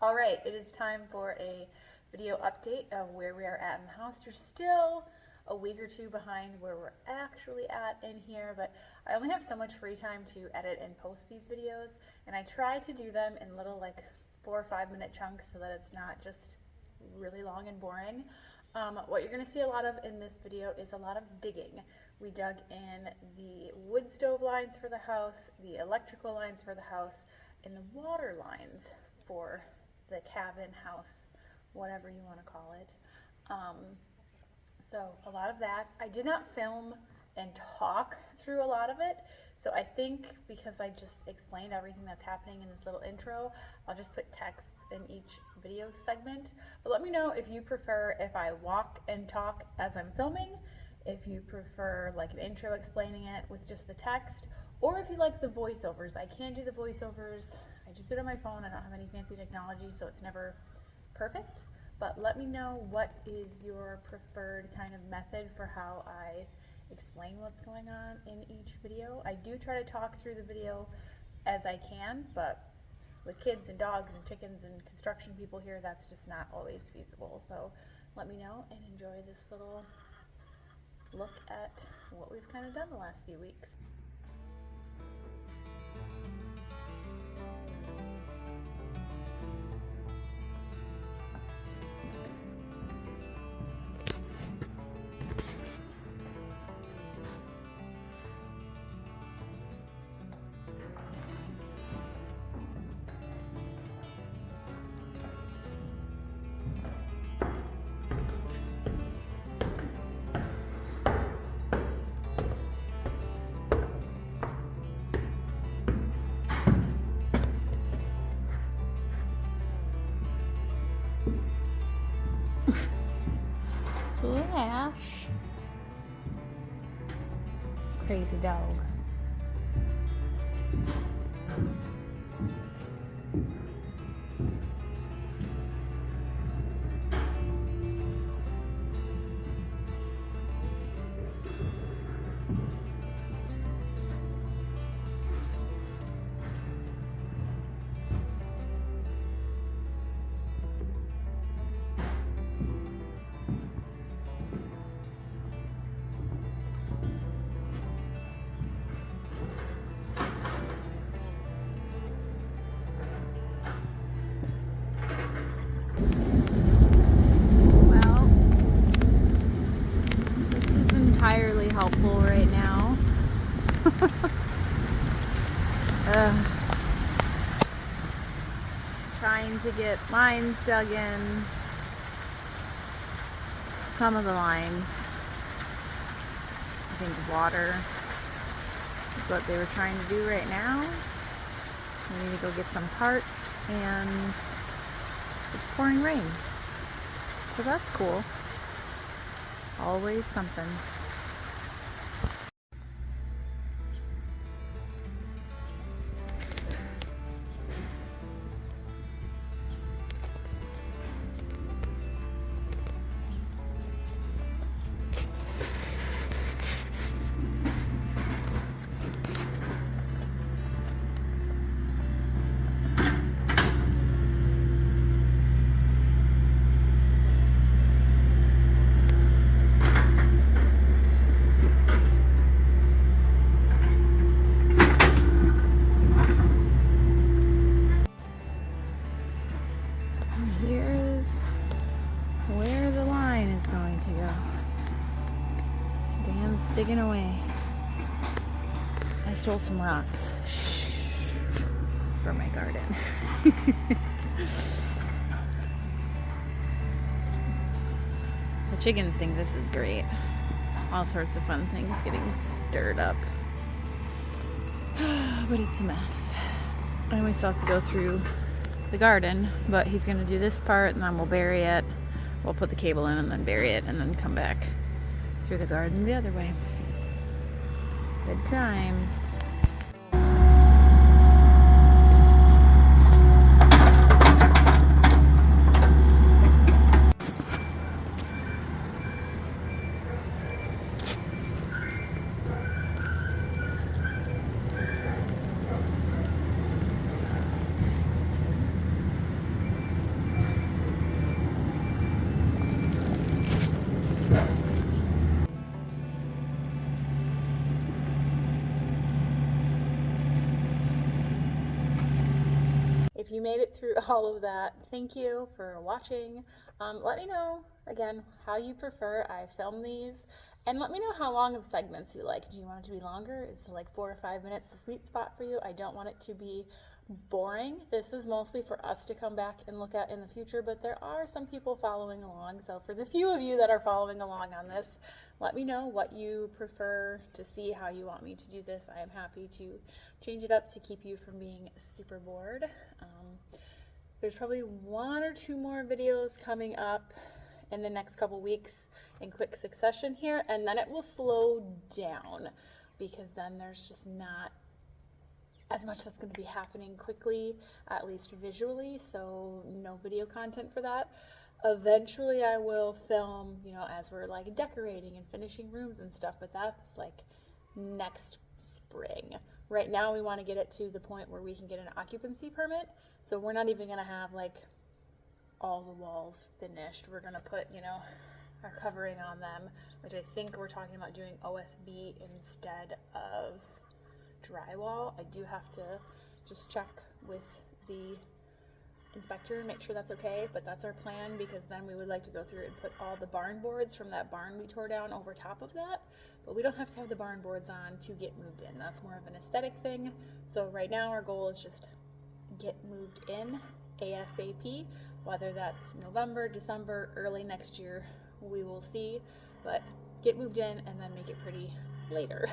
All right, it is time for a video update of where we are at in the house. You're still a week or two behind where we're actually at in here, but I only have so much free time to edit and post these videos, and I try to do them in little like 4 or 5 minute chunks so that it's not just really long and boring. What you're going to see a lot of in this video is a lot of digging. We dug in the wood stove lines for the house, the electrical lines for the house, and the water lines for the cabin, house, whatever you want to call it. So a lot of that. I did not film and talk through a lot of it, so I think because I just explained everything that's happening in this little intro, I'll just put texts in each video segment. But let me know if you prefer if I walk and talk as I'm filming, if you prefer like an intro explaining it with just the text, or if you like the voiceovers. I can do the voiceovers. I just do it on my phone. I don't have any fancy technology, so it's never perfect. But let me know what is your preferred kind of method for how I explain what's going on in each video. I do try to talk through the video as I can, but with kids and dogs and chickens and construction people here, that's just not always feasible. So let me know and enjoy this little look at what we've kind of done the last few weeks. Flash. Crazy dog. Entirely helpful right now. Trying to get lines dug in. Some of the lines. I think water is what they were trying to do right now. We need to go get some parts, and it's pouring rain. So that's cool. Always something. Digging away. I stole some rocks for my garden. The chickens think this is great. All sorts of fun things getting stirred up. But it's a mess. I always still have to go through the garden, but he's gonna do this part and then we'll bury it. We'll put the cable in and then bury it and then come back through the garden the other way. Good times. made it through all of that, thank you for watching. Let me know, again, how you prefer I film these. And let me know how long of segments you like. Do you want it to be longer? Is like 4 or 5 minutes the sweet spot for you? I don't want it to be boring. This is mostly for us to come back and look at in the future, but there are some people following along. So for the few of you that are following along on this, let me know what you prefer to see, how you want me to do this. I am happy to change it up to keep you from being super bored. There's probably 1 or 2 more videos coming up in the next couple weeks in quick succession here, and then it will slow down because then there's just not as much that's going to be happening quickly, at least visually, so no video content for that. Eventually I will film, you know, as we're like decorating and finishing rooms and stuff, but that's like next spring. Right now we want to get it to the point where we can get an occupancy permit, so we're not even going to have like all the walls finished. We're going to put, you know, our covering on them, which I think we're talking about doing OSB instead of drywall. I do have to just check with the inspector and make sure that's okay, but that's our plan, because then we would like to go through and put all the barn boards from that barn we tore down over top of that, but we don't have to have the barn boards on to get moved in. That's more of an aesthetic thing. So right now our goal is just get moved in ASAP, whether that's November, December, early next year, we will see, but get moved in and then make it pretty later.